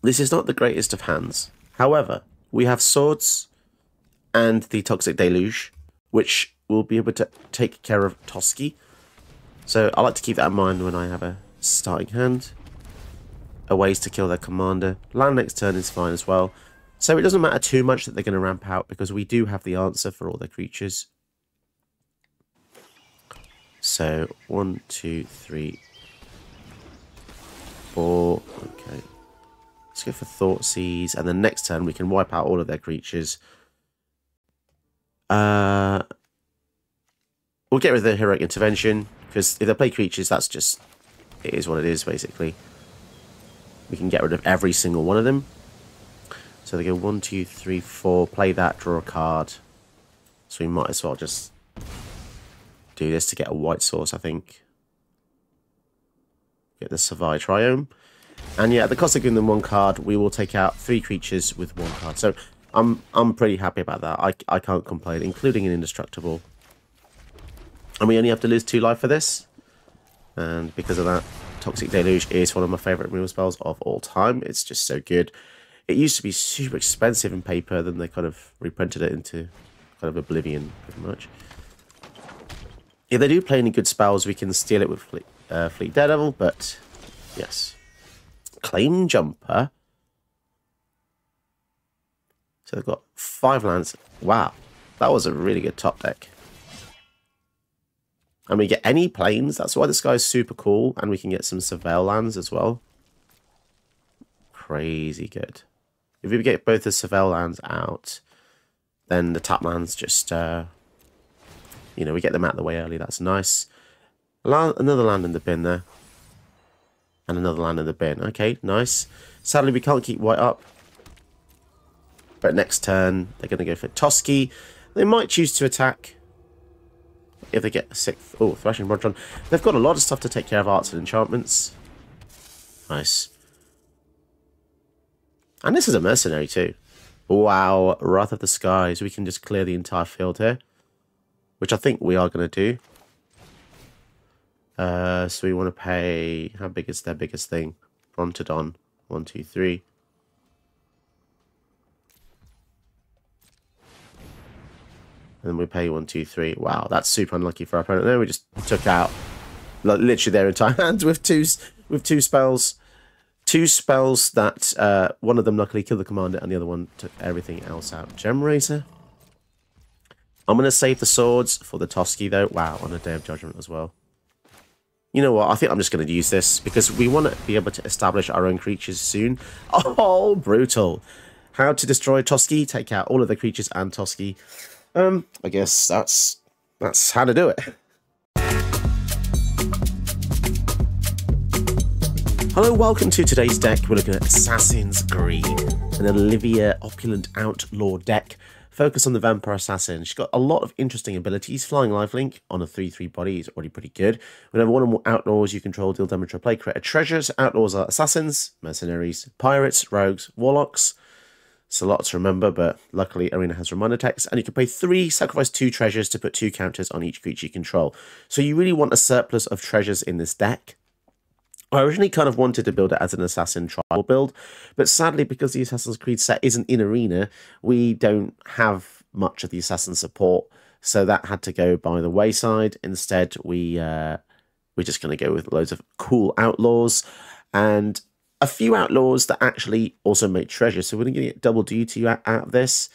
This is not the greatest of hands. However, we have swords and the Toxic Deluge, which will be able to take care of Toski. So I like to keep that in mind when I have a starting hand. A ways to kill their commander. Land next turn is fine as well. So it doesn't matter too much that they're going to ramp out, because we do have the answer for all their creatures. So 1, 2, 3, 4. Okay. Let's go for Thoughtseize, and then next turn we can wipe out all of their creatures. We'll get rid of the Heroic Intervention, because if they play creatures, that's just... it is what it is, basically. We can get rid of every single one of them. So they go 1, 2, 3, 4, play that, draw a card. So we might as well just do this to get a white source, I think. Get the Savai Triome. And yeah, at the cost of giving them one card, we will take out 3 creatures with 1 card. So I'm pretty happy about that. I can't complain, including an Indestructible. And we only have to lose 2 life for this. And because of that, Toxic Deluge is one of my favourite removal spells of all time. It's just so good. It used to be super expensive in paper, then they kind of reprinted it into kind of oblivion, pretty much. If they do play any good spells, we can steal it with Fleet Daredevil, but yes. Claim Jumper. So they've got 5 lands. Wow, that was a really good top deck. And we get any planes. That's why this guy is super cool. And we can get some Surveil lands as well. Crazy good. If we get both the Surveil lands out, then the tap lands just, you know, we get them out of the way early. That's nice. Another land in the bin there. And another land in the bin. Okay, nice. Sadly, we can't keep white up. But next turn, they're going to go for Toski. They might choose to attack. If they get a 6th... oh, Thrashing Brontron. They've got a lot of stuff to take care of, arts and enchantments. Nice. And this is a mercenary too. Wow, Wrath of the Skies. We can just clear the entire field here. Which I think we are going to do. So we want to pay... how big is their biggest thing? Brontodon. 1, 2, 3. And then we pay 1, 2, 3. Wow, that's super unlucky for our opponent there. We just took out literally their entire hand with two spells. 2 spells that one of them luckily killed the commander and the other one took everything else out. Gem Razor. I'm going to save the swords for the Toski though. Wow, on a Day of Judgment as well. You know what? I think I'm just going to use this because we want to be able to establish our own creatures soon. Oh, brutal. How to destroy Toski. Take out all of the creatures and Toski. I guess that's how to do it. Hello, welcome to today's deck. We're looking at Assassin's Green, an Olivia Opulent Outlaw deck. Focus on the Vampire Assassin. She's got a lot of interesting abilities. Flying Lifelink on a 3/3 body is already pretty good. Whenever one or more outlaws you control deal damage or play, create a treasures. Outlaws are assassins, mercenaries, pirates, rogues, warlocks. It's a lot to remember, but luckily Arena has reminder text. And you can pay 3, sacrifice 2 treasures to put 2 counters on each creature you control. So you really want a surplus of treasures in this deck. I originally kind of wanted to build it as an Assassin trial build, but sadly, because the Assassin's Creed set isn't in Arena, we don't have much of the Assassin support, so that had to go by the wayside. Instead, we're just going to go with loads of cool outlaws, and a few outlaws that actually also make treasures, so we're going to get double duty out of this.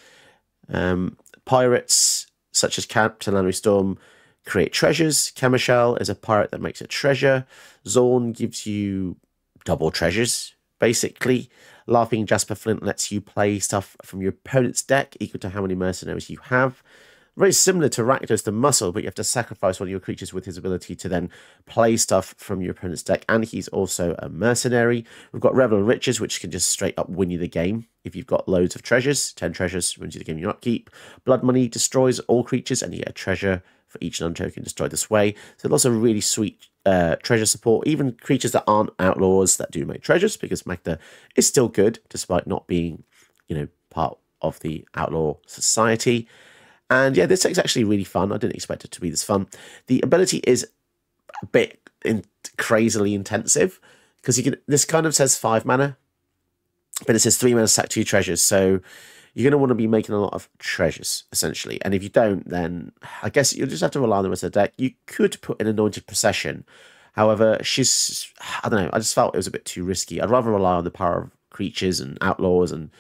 Pirates, such as Captain Landry Storm, create treasures. Chemichel is a pirate that makes a treasure. Zorn gives you double treasures, basically. Laughing Jasper Flint lets you play stuff from your opponent's deck, equal to how many mercenaries you have. Very similar to Rakdos the Muscle, but you have to sacrifice one of your creatures with his ability to then play stuff from your opponent's deck, and he's also a mercenary. We've got Revel in Riches, which can just straight up win you the game if you've got loads of treasures. 10 treasures wins you the game you not keep. Blood Money destroys all creatures, and you get a treasure for each non-token destroyed this way. So lots of really sweet treasure support, even creatures that aren't outlaws that do make treasures, because Magda is still good, despite not being, you know, part of the outlaw society. And yeah, this deck's actually really fun. I didn't expect it to be this fun. The ability is a bit crazily intensive, because you can. This kind of says 5 mana, But it says 3 mana sack 2 treasures, so you're going to want to be making a lot of treasures, essentially. And if you don't, then I guess you'll just have to rely on the rest of the deck. You could put an Anointed Procession. However, I don't know, I just felt it was a bit too risky. I'd rather rely on the power of creatures and outlaws. And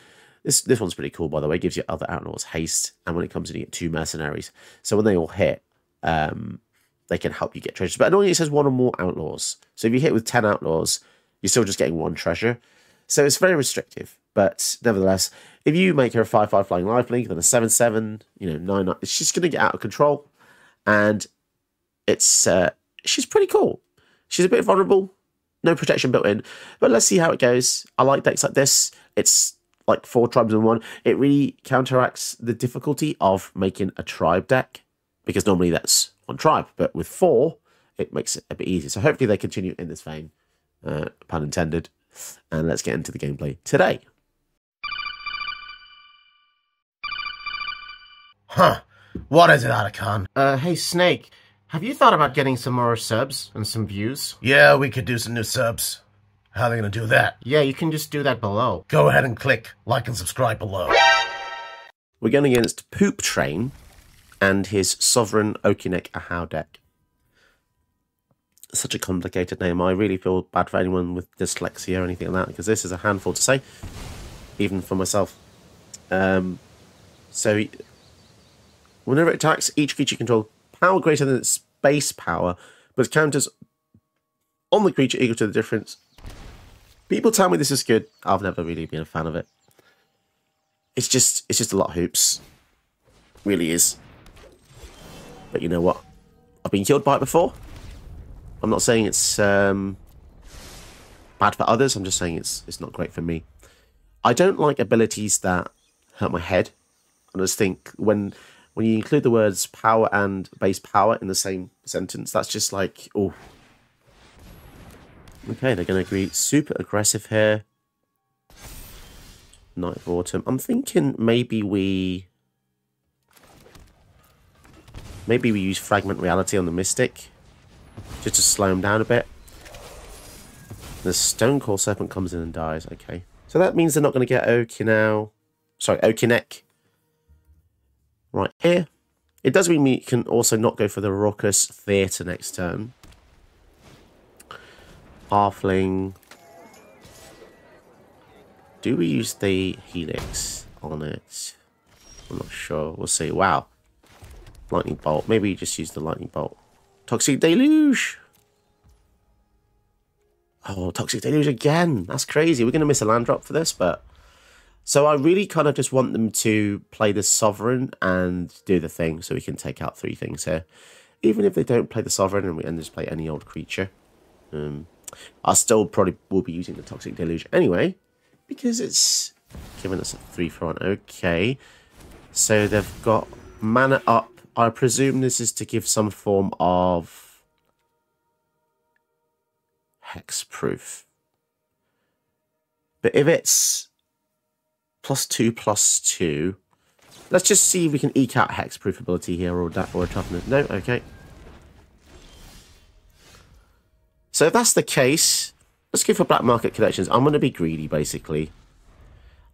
this one's pretty cool, by the way. It gives you other outlaws haste. And when it comes in, you get 2 mercenaries. So when they all hit, they can help you get treasures. But annoyingly, it says 1 or more outlaws. So if you hit with 10 outlaws, you're still just getting 1 treasure. So it's very restrictive. But nevertheless, if you make her a 5/5 flying lifelink, then a 7/7, 9/9, she's going to get out of control. And she's pretty cool. She's a bit vulnerable, no protection built in. But let's see how it goes. I like decks like this. It's like 4 tribes in one. It really counteracts the difficulty of making a tribe deck, because normally that's 1 tribe. But with 4, it makes it a bit easier. So hopefully they continue in this vein, pun intended. And let's get into the gameplay today. Huh. What is it, Otacon? Hey, Snake, have you thought about getting some more subs and some views? Yeah, we could do some new subs. How are they gonna do that? Yeah, you can just do that below. Go ahead and click like and subscribe below. We're going against Poop Train and his Sovereign Okinek Ahau deck. Such a complicated name. I really feel bad for anyone with dyslexia or anything like that, because this is a handful to say, even for myself. So whenever it attacks, each creature controls power greater than its base power, but counters on the creature equal to the difference. People tell me this is good. I've never really been a fan of it. It's just a lot of hoops. Really is. But you know what? I've been killed by it before. I'm not saying it's bad for others. I'm just saying it's not great for me. I don't like abilities that hurt my head. I just think when you include the words power and base power in the same sentence, that's just like, oh. Okay, they're going to be super aggressive here. Night of Autumn. I'm thinking maybe we use Fragment Reality on the Mystic, just to slow him down a bit. The Stonecoil Serpent comes in and dies. Okay, so that means they're not going to get Okinek right here. It does mean we can also not go for the Raucous Theatre next turn. Halfling. Do we use the Helix on it? I'm not sure. We'll see. Wow. Lightning Bolt. Maybe just use the Lightning Bolt. Toxic Deluge. Oh, Toxic Deluge again. That's crazy. We're going to miss a land drop for this, but... So I really kind of just want them to play the Sovereign and do the thing, so we can take out 3 things here. Even if they don't play the Sovereign and just play any old creature. I still probably will be using the Toxic Deluge anyway, because it's giving us a 3 for 1. Okay. So they've got mana up. I presume this is to give some form of hexproof. But if it's +2/+2, let's just see if we can eke out hexproof ability here or a toughness. No, okay. So if that's the case, let's go for black market connections. I'm going to be greedy, basically.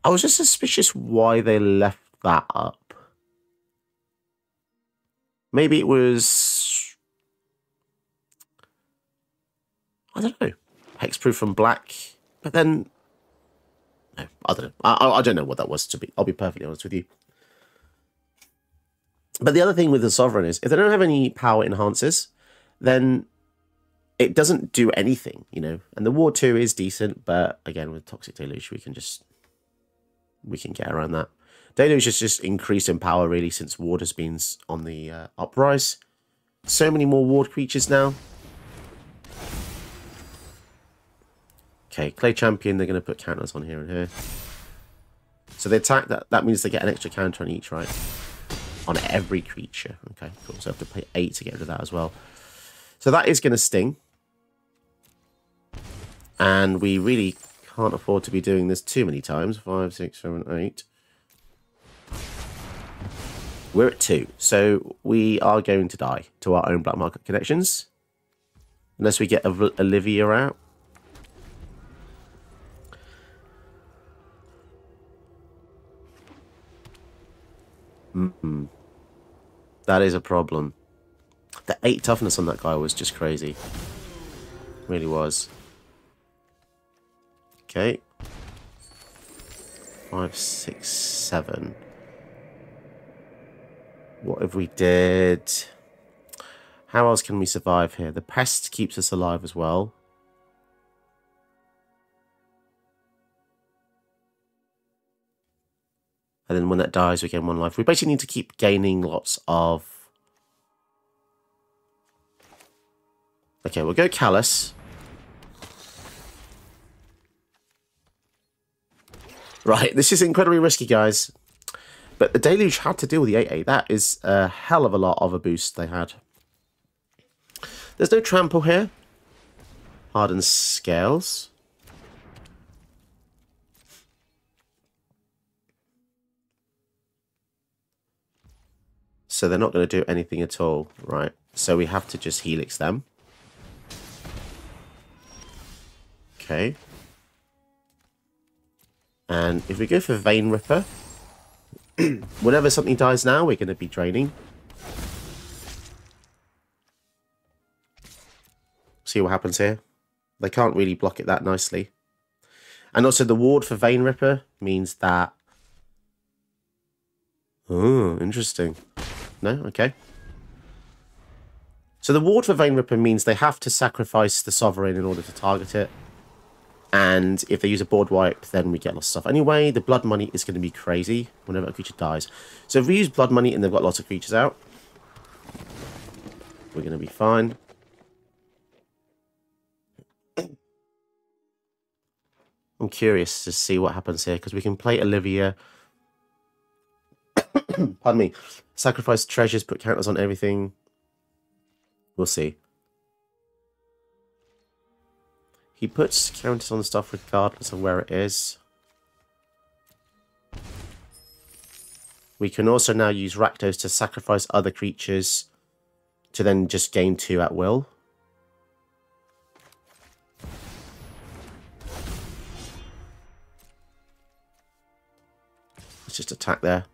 I was just suspicious why they left that up. Maybe it was... I don't know. Hexproof from black. But then... No, I don't know. I don't know what that was, I'll be perfectly honest with you. But the other thing with the Sovereign is, if they don't have any power enhancers, then it doesn't do anything, And the War 2 is decent, but again, with Toxic Deluge, we can get around that. Deluge is just increased in power, really, since Ward has been on the uprise. So many more Ward creatures now. Okay, Clay Champion, they're going to put counters on here and here. So they attack, that means they get an extra counter on each, right? On every creature. Okay, cool. So I have to pay 8 to get rid of that as well. So that is going to sting. And we really can't afford to be doing this too many times. 5, 6, 7, 8. We're at 2. So we are going to die to our own black market connections. Unless we get Olivia out. That is a problem. The 8 toughness on that guy was just crazy. Really was. Okay. 5, 6, 7. What if we did... How else can we survive here? The pest keeps us alive as well. And then when that dies, we gain 1 life. We basically need to keep gaining lots of... Okay, we'll go Callus. Right, this is incredibly risky, guys. But the Deluge had to deal with the 8-8. That is a hell of a lot of a boost they had. There's no trample here. Hardened scales. So they're not going to do anything at all. Right, so we have to just Helix them. Okay. And if we go for Vein Ripper, whenever something dies now, we're going to be draining. See what happens here. They can't really block it that nicely. And also the ward for Vein Ripper means that... Oh, interesting. No? Okay. So the ward for Vein Ripper means they have to sacrifice the Sovereign in order to target it. And if they use a board wipe, then we get lots of stuff. Anyway, the Blood Money is going to be crazy whenever a creature dies. So if we use Blood Money and they've got lots of creatures out, we're going to be fine. I'm curious to see what happens here, because we can play Olivia. Pardon me. Sacrifice treasures, put counters on everything. We'll see. He puts counters on stuff regardless of where it is. We can also now use Rakdos to sacrifice other creatures to then just gain 2 at will. Let's just attack there.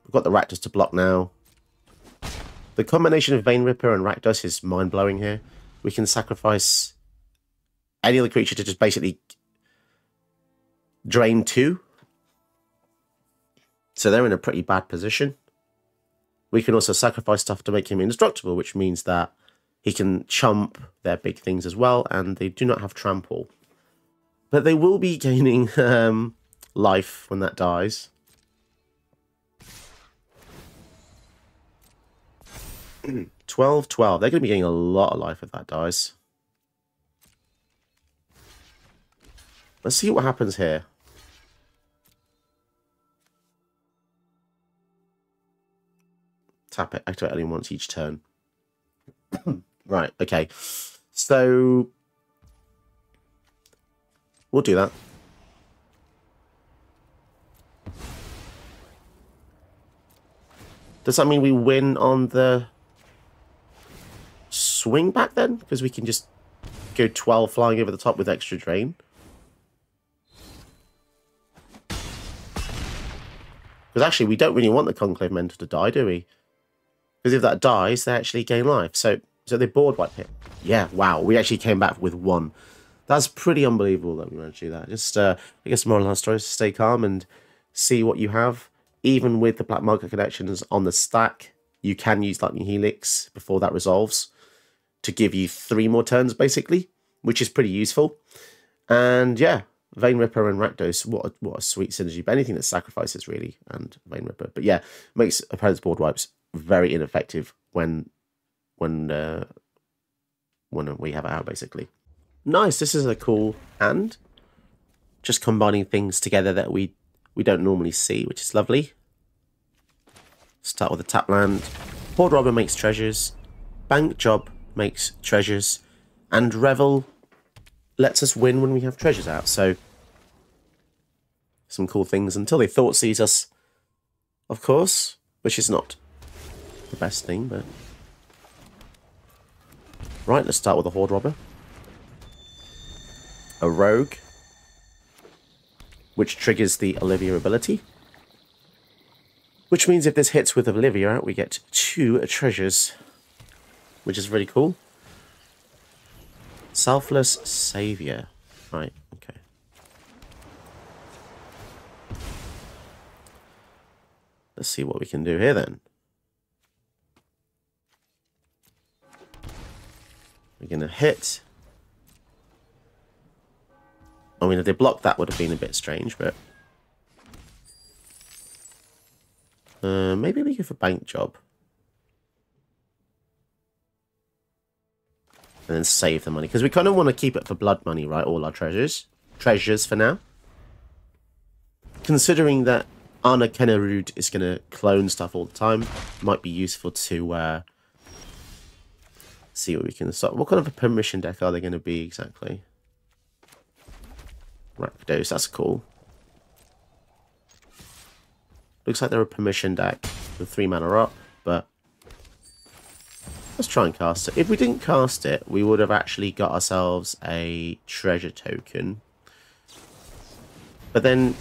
We've got the Rakdos to block now. The combination of Vein Ripper and Rakdos is mind-blowing here. We can sacrifice any other creature to just basically drain 2. So they're in a pretty bad position. We can also sacrifice stuff to make him indestructible, which means that he can chump their big things as well, and they do not have trample. But they will be gaining life when that dies. 12, 12. They're going to be getting a lot of life if that dies. Let's see what happens here. Tap it, activate only once each turn. Right, okay. So we'll do that. Does that mean we win on the swing back then? Because we can just go 12 flying over the top with extra drain. Because actually, we don't really want the Conclave Mentor to die, do we? Because if that dies, they actually gain life. So they board wipe him. Yeah, wow. We actually came back with 1. That's pretty unbelievable that we managed to do that. Just, I guess, moral of the story is to stay calm and see what you have. Even with the Black Market connections on the stack, you can use Lightning Helix before that resolves to give you 3 more turns, basically, which is pretty useful. And yeah, Vein Ripper and Rakdos, what a sweet synergy. But anything that sacrifices, really, and Vein Ripper. But yeah, makes opponents' board wipes very ineffective when we have it out, basically. Nice, this is a cool hand. Just combining things together that we don't normally see, which is lovely. Start with a tap land. Board Robber makes treasures. Bank Job makes treasures. And Revel lets us win when we have treasures out. So, some cool things until they thought seize us, of course, which is not the best thing, but... Right, let's start with a Horde Robber. A Rogue, which triggers the Olivia ability. Which means if this hits with Olivia, we get 2 treasures, which is really cool. Selfless Savior. Right, okay. Let's see what we can do here then. We're going to hit. I mean, if they blocked, that would have been a bit strange, but... maybe we go for bank job. And then save the money. Because we kind of want to keep it for blood money, right? All our treasures. Treasures for now. Considering that Anna Kennerud is going to clone stuff all the time, might be useful to see what we can start. What kind of a permission deck are they going to be exactly? Rakdos, that's cool. Looks like they're a permission deck with 3 mana up, but let's try and cast it. If we didn't cast it, we would have actually got ourselves a treasure token. But then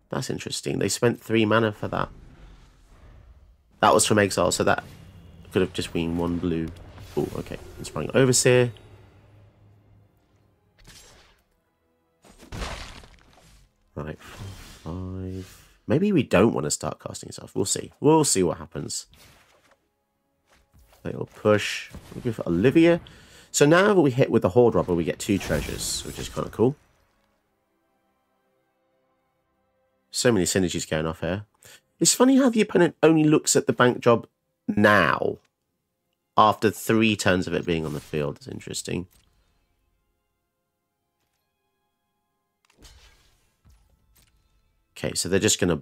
that's interesting. They spent 3 mana for that. That was from Exile, so that could have just been 1 blue. Oh, okay. Let's bring Overseer. Right, 5. Maybe we don't want to start casting stuff. We'll see. We'll see what happens. Little push. We'll go for Olivia. So now we hit with the Horde Robber, we get 2 treasures, which is kind of cool. So many synergies going off here. It's funny how the opponent only looks at the bank job now, after 3 turns of it being on the field. It's interesting. Okay, so they're just gonna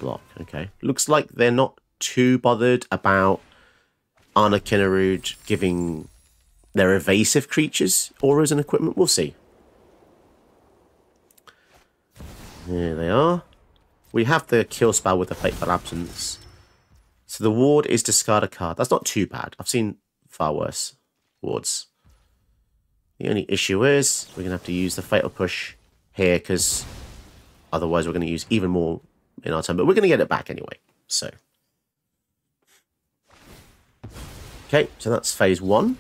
block. Okay, looks like they're not too bothered about Anna Kinnerud giving their evasive creatures auras and equipment. We'll see. Here they are. We have the kill spell with the Fateful Absence. So the ward is discard a card. That's not too bad. I've seen far worse wards. The only issue is we're going to have to use the Fatal Push here because otherwise we're going to use even more in our turn. But we're going to get it back anyway. So. Okay, so that's phase 1.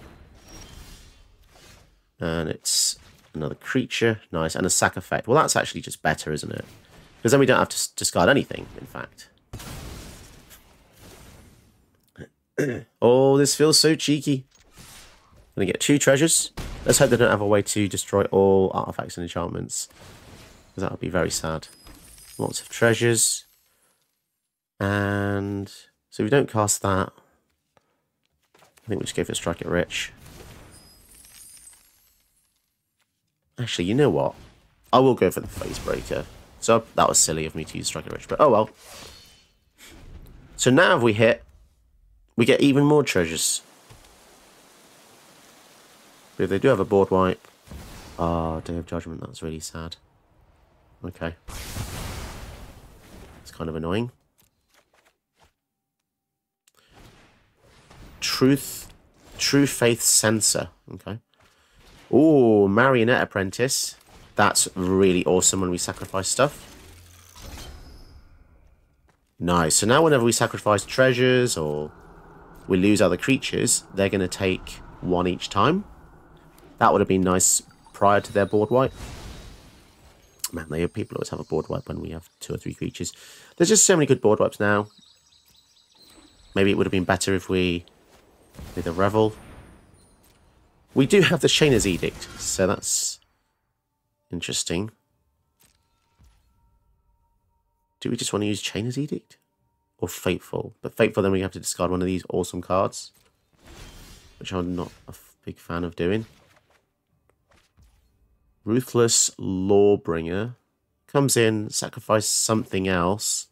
And it's another creature. Nice. And a sack effect. Well, that's actually just better, isn't it? Because then we don't have to discard anything, in fact. Oh, this feels so cheeky. Gonna get 2 treasures. Let's hope they don't have a way to destroy all artifacts and enchantments. Because that would be very sad. Lots of treasures. And so if we don't cast that, I think we just go for Strike It Rich. Actually, you know what? I will go for the Phase Breaker. So that was silly of me to use Strike It Rich, but oh well. So now if we hit, we get even more treasures. But if they do have a board wipe... Oh, Day of Judgment, that's really sad. Okay. It's kind of annoying. True Faith Sensor. Okay. Ooh, Marionette Apprentice. That's really awesome when we sacrifice stuff. Nice. So now whenever we sacrifice treasures or we lose other creatures, they're going to take 1 each time. That would have been nice prior to their board wipe. Man, people always have a board wipe when we have 2 or 3 creatures. There's just so many good board wipes now. Maybe it would have been better if we did a Revel. We do have the Shayna's Edict, so that's interesting. Do we just want to use Shayna's Edict? Or Fateful? But Fateful, then we have to discard one of these awesome cards. Which I'm not a big fan of doing. Ruthless Lawbringer. Comes in, sacrifice something else.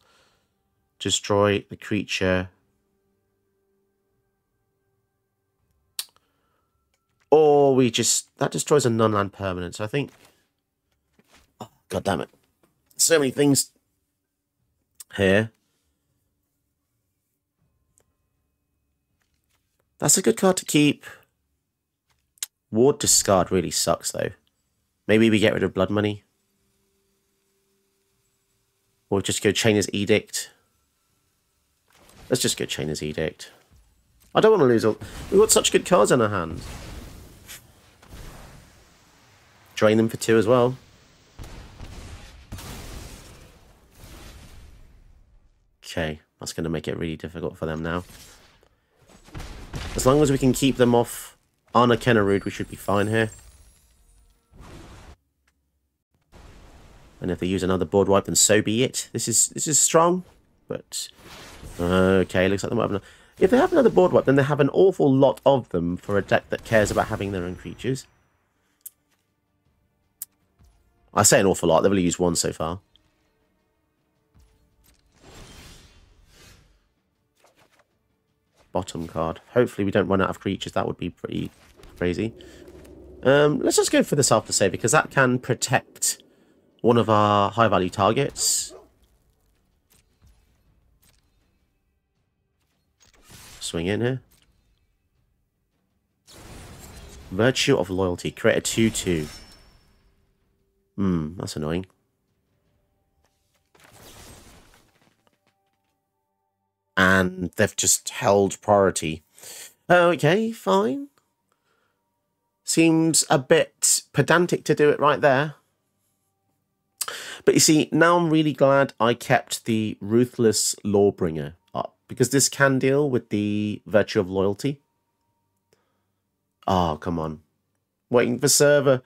Destroy the creature. Or we just... That destroys a non-land permanent, so I think... Oh, God damn it. So many things here. That's a good card to keep. Ward discard really sucks, though. Maybe we get rid of Blood Money. Or just go Chainer's Edict. Let's just go Chainer's Edict. I don't want to lose all... We've got such good cards in our hand. Drain them for 2 as well. Okay, that's going to make it really difficult for them now. As long as we can keep them off Arna Kennerud, we should be fine here. And if they use another board wipe, then so be it. This is strong, but okay, looks like they might have. If they have another board wipe, then they have an awful lot of them for a deck that cares about having their own creatures. I say an awful lot. They've only used 1 so far. Bottom card. Hopefully we don't run out of creatures. That would be pretty crazy. Let's just go for this after save because that can protect one of our high value targets. Swing in here. Virtue of Loyalty. Create a 2/2. That's annoying. And they've just held priority. Okay, fine. Seems a bit pedantic to do it right there. But you see, now I'm really glad I kept the Ruthless Lawbringer up, because this can deal with the Virtue of Loyalty. Oh, come on. Waiting for server.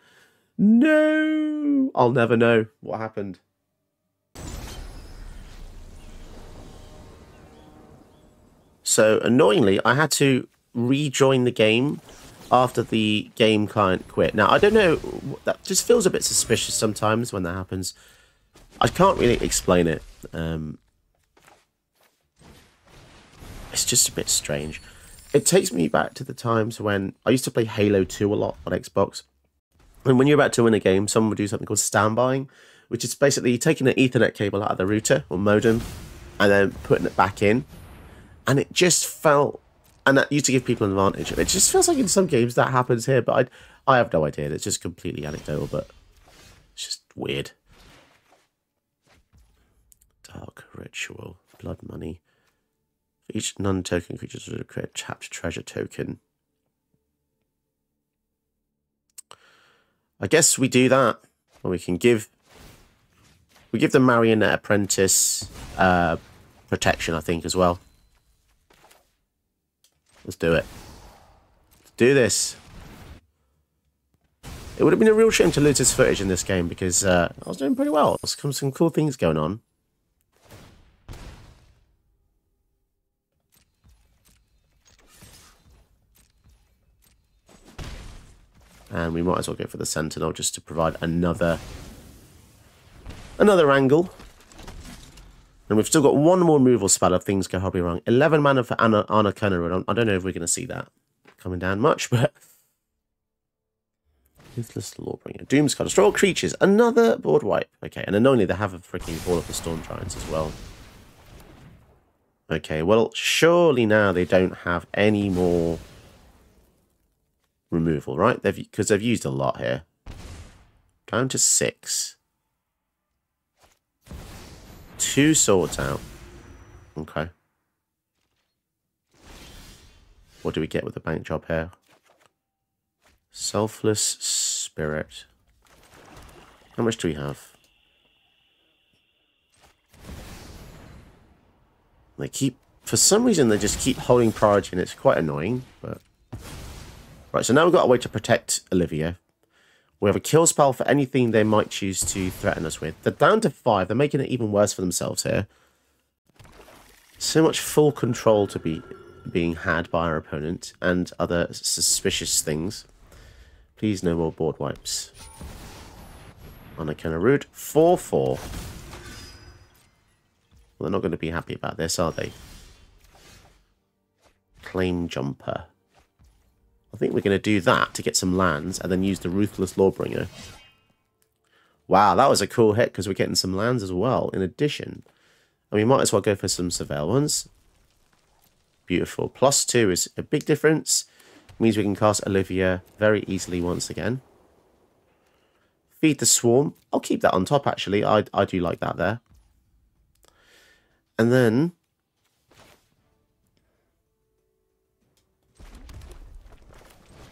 No! I'll never know what happened. So, annoyingly, I had to rejoin the game after the game client quit. Now, I don't know, that just feels a bit suspicious sometimes when that happens. I can't really explain it. It's just a bit strange. It takes me back to the times when I used to play Halo 2 a lot on Xbox. And when you're about to win a game, someone would do something called standbying, which is basically taking an Ethernet cable out of the router or modem and then putting it back in. And it just felt, and that used to give people an advantage. It just feels like in some games that happens here, but I have no idea. It's just completely anecdotal, but it's just weird. Dark Ritual, Blood Money. For each non-token creature to create a tapped treasure token. I guess we do that. Or we can give the Marionette Apprentice protection, I think, as well. Let's do it. Let's do this. It would have been a real shame to lose this footage in this game because I was doing pretty well. There's some cool things going on. And we might as well go for the Sentinel just to provide another angle. And we've still got one more removal spell if things go horribly wrong. 11 mana for Arna Kennerud. I don't know if we're going to see that coming down much, but... Ruthless Lawbringer. Doomscard. Destroy all creatures. Another board wipe. Okay, and annoyingly they have a freaking Ball of the Storm Giants as well. Okay, well, surely now they don't have any more removal, right? Because they've used a lot here. Down to 6. 2 swords out. Okay. What do we get with the bank job here? Selfless Spirit. How much do we have? They keep... For some reason, they just keep holding priority, and it's quite annoying, but... Right, so now we've got a way to protect Olivia. We have a kill spell for anything they might choose to threaten us with. They're down to 5. They're making it even worse for themselves here. So much full control to be being had by our opponent and other suspicious things. Please no more board wipes. Arna Kennerud. 4/4. Well, they're not going to be happy about this, are they? Claim Jumper. I think we're going to do that to get some lands and then use the Ruthless Lawbringer. Wow, that was a cool hit because we're getting some lands as well in addition. And we might as well go for some Surveillance. Beautiful. +2 is a big difference. It means we can cast Olivia very easily once again. Feed the Swarm. I'll keep that on top, actually. I do like that there. And then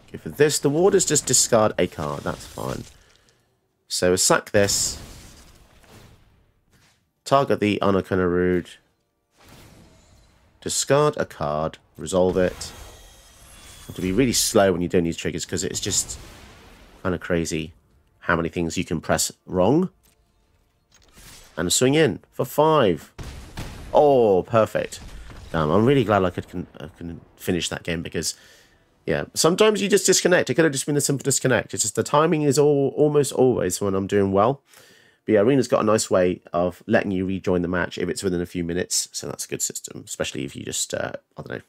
okay, for this, the warders just discard a card. That's fine. So sack this. Target the Anaconda. Discard a card. Resolve it. Have to be really slow when you don't use triggers because it's just kind of crazy how many things you can press wrong. And swing in for 5. Oh, perfect. Damn, I'm really glad I can finish that game because, yeah, sometimes you just disconnect. It could have just been a simple disconnect. It's just the timing is almost always when I'm doing well. But yeah, Arena's got a nice way of letting you rejoin the match if it's within a few minutes. So that's a good system, especially if you just, I don't know,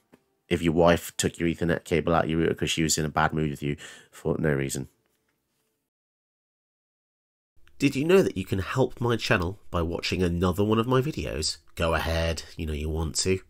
if your wife took your Ethernet cable out your router because she was in a bad mood with you for no reason. Did you know that you can help my channel by watching another one of my videos? Go ahead, you know you want to.